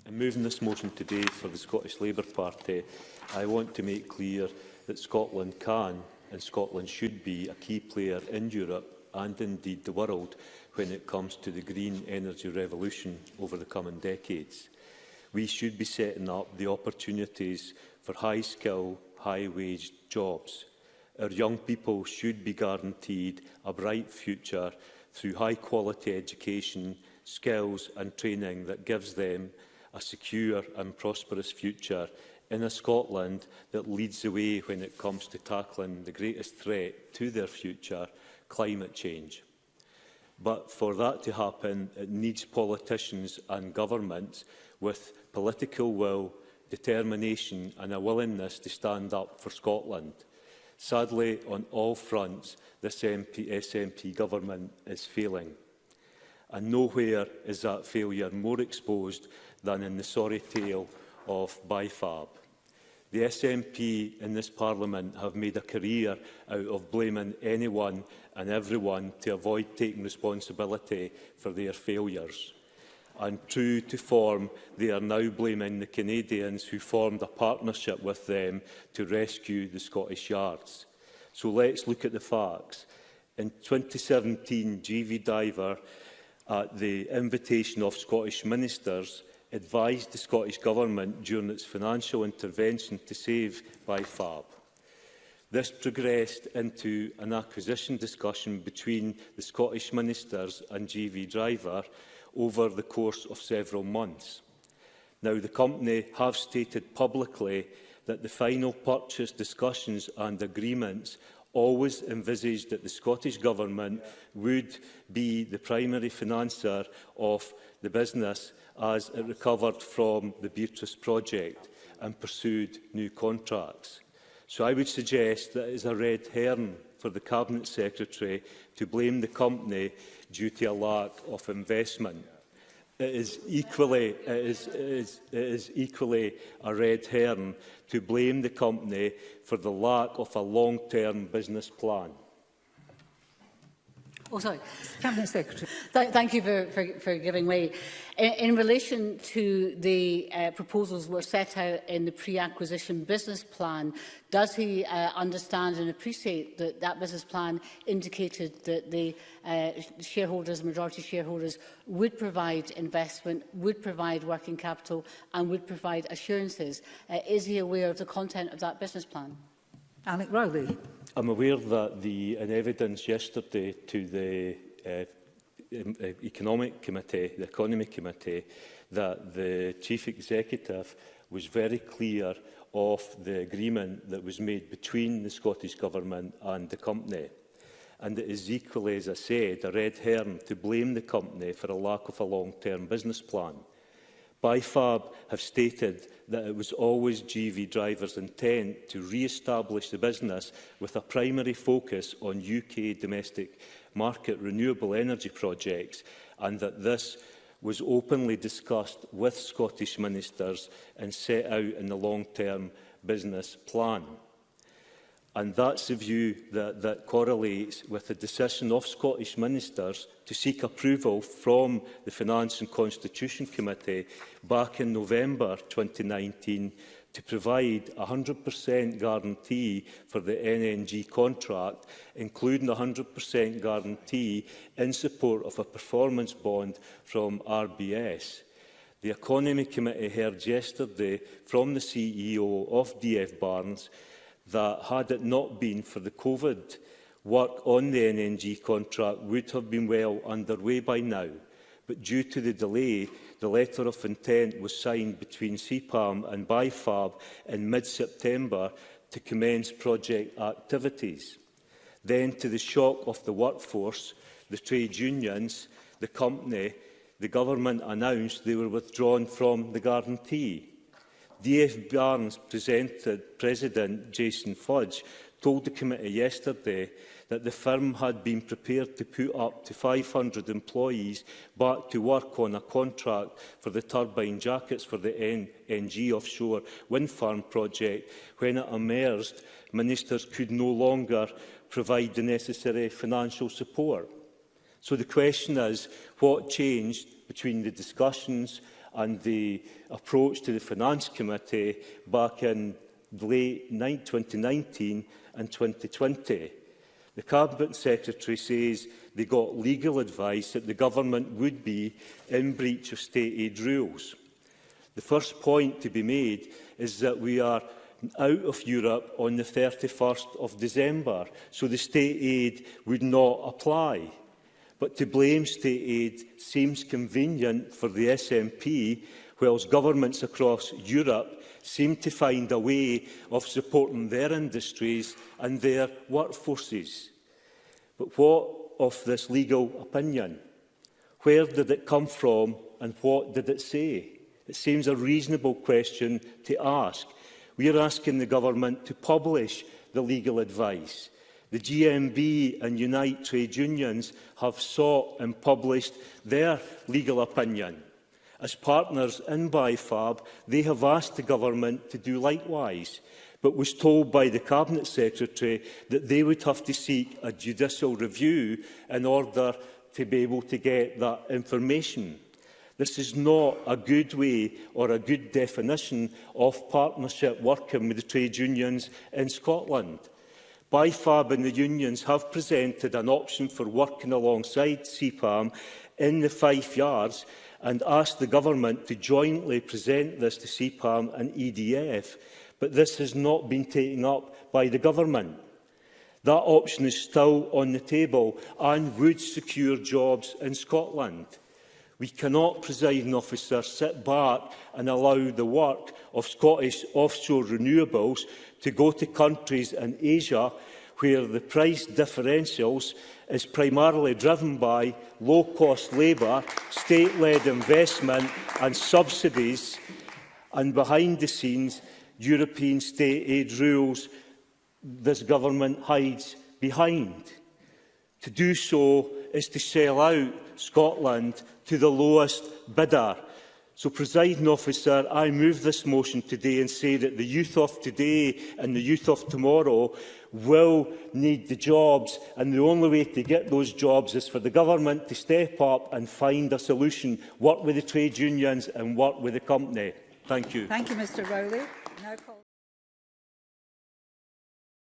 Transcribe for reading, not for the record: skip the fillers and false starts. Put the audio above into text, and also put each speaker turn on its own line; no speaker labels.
In moving this motion today for the Scottish Labour Party, I want to make clear that Scotland can and Scotland should be a key player in Europe and indeed the world when it comes to the green energy revolution over the coming decades. We should be setting up the opportunities for high-skill, high-wage jobs. Our young people should be guaranteed a bright future through high-quality education, skills and training that gives them a secure and prosperous future in a Scotland that leads the way when it comes to tackling the greatest threat to their future, climate change. But for that to happen, it needs politicians and governments with political will, determination and a willingness to stand up for Scotland. Sadly, on all fronts, this SNP government is failing. And nowhere is that failure more exposed than in the sorry tale of BiFab. The SNP in this Parliament have made a career out of blaming anyone and everyone to avoid taking responsibility for their failures. And true to form, they are now blaming the Canadians who formed a partnership with them to rescue the Scottish Yards. So let's look at the facts. In 2017, GV Diver, at the invitation of Scottish ministers, advised the Scottish Government during its financial intervention to save BiFab. This progressed into an acquisition discussion between the Scottish ministers and GV Driver over the course of several months. Now, the company have stated publicly that the final purchase discussions and agreements always envisaged that the Scottish Government would be the primary financer of the business as it recovered from the Beatrice project and pursued new contracts. So I would suggest that it is a red herring for the Cabinet Secretary to blame the company due to a lack of investment. It is equally a red herring to blame the company for the lack of a long-term business plan.
Oh, sorry.
Cabinet Secretary.
Thank you for giving way. In relation to the proposals that were set out in the pre-acquisition business plan, does he understand and appreciate that that business plan indicated that the shareholders, majority shareholders, would provide investment, would provide working capital and would provide assurances? Is he aware of the content of that business plan?
Alec Rowley.
I'm aware that in evidence yesterday to the Economy Committee, that the Chief Executive was very clear of the agreement that was made between the Scottish Government and the company. And it is equally, as I said, a red herring to blame the company for a lack of a long-term business plan. BiFab have stated that it was always GV Driver's intent to re-establish the business with a primary focus on UK domestic market renewable energy projects, and that this was openly discussed with Scottish ministers and set out in the long-term business plan. And that's the view that correlates with the decision of Scottish ministers to seek approval from the Finance and Constitution Committee back in November 2019 to provide a 100% guarantee for the NNG contract, including a 100% guarantee in support of a performance bond from RBS. The Economy Committee heard yesterday from the CEO of DF Barnes that had it not been for the COVID, work on the NNG contract would have been well underway by now. But due to the delay, the letter of intent was signed between CPAM and BiFab in mid-September to commence project activities. Then, to the shock of the workforce, the trade unions, the company, the government announced they were withdrawn from the guarantee. DF Barnes President Jason Fudge told the committee yesterday that the firm had been prepared to put up to 500 employees back to work on a contract for the turbine jackets for the NG offshore wind farm project when it emerged ministers could no longer provide the necessary financial support. So the question is, what changed between the discussions and the approach to the Finance Committee back in late 2019 and 2020. The Cabinet Secretary says they got legal advice that the government would be in breach of state aid rules. The first point to be made is that we are out of Europe on the 31st of December, so the state aid would not apply. But to blame state aid seems convenient for the SNP, whilst governments across Europe seem to find a way of supporting their industries and their workforces. But what of this legal opinion? Where did it come from and what did it say? It seems a reasonable question to ask. We are asking the government to publish the legal advice. The GMB and Unite trade unions have sought and published their legal opinion. As partners in BiFab, they have asked the government to do likewise, but was told by the Cabinet Secretary that they would have to seek a judicial review in order to be able to get that information. This is not a good way or a good definition of partnership working with the trade unions in Scotland. BiFab and the unions have presented an option for working alongside CPAM in the Fife Yards and asked the government to jointly present this to CPAM and EDF, but this has not been taken up by the government. That option is still on the table and would secure jobs in Scotland. We cannot, presiding officer, sit back and allow the work of Scottish offshore renewables to go to countries in Asia where the price differentials is primarily driven by low-cost labour, state-led investment and subsidies, and behind the scenes, European state aid rules this government hides behind. To do so is to sell out Scotland to the lowest bidder. So, presiding officer, I move this motion today and say that the youth of today and the youth of tomorrow will need the jobs, and the only way to get those jobs is for the government to step up and find a solution, work with the trade unions and work with the company. Thank you.
Thank you, Mr Rowley.